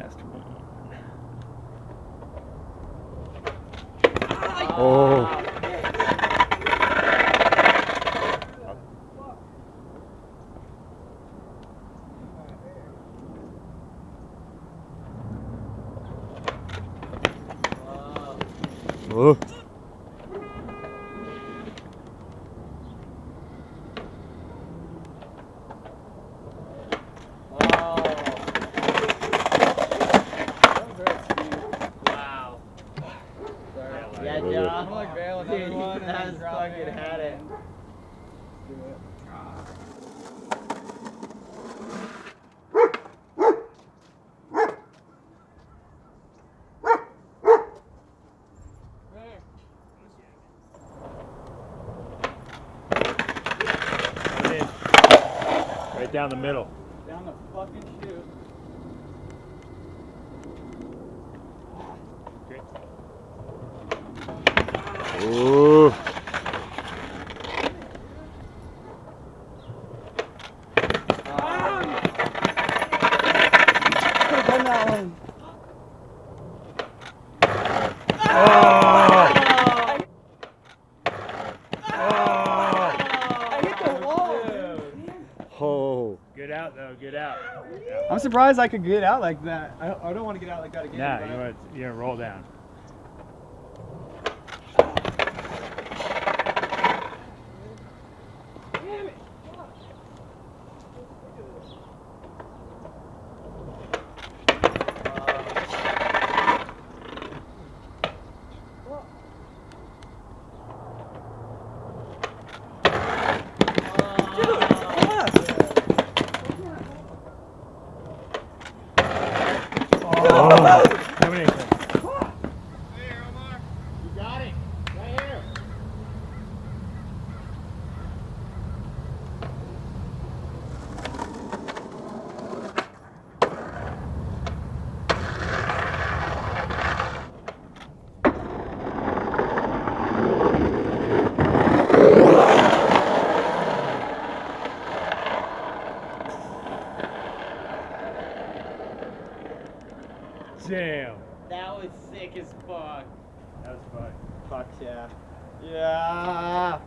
last one. Oh. Oh. Wow. Yeah, John. Like bail another one and That's fucking had it. Do it. Right down the middle. Down the fucking chute. Ooh. Could've done that one. I hit the wall, dude. Oh. Good out though. Good out. I'm surprised I could get out like that. I don't want to get out like that again. Nah, but- you want to roll down. Damn it. Damn. That was sick as fuck. That was fun. Fuck yeah. Yeah.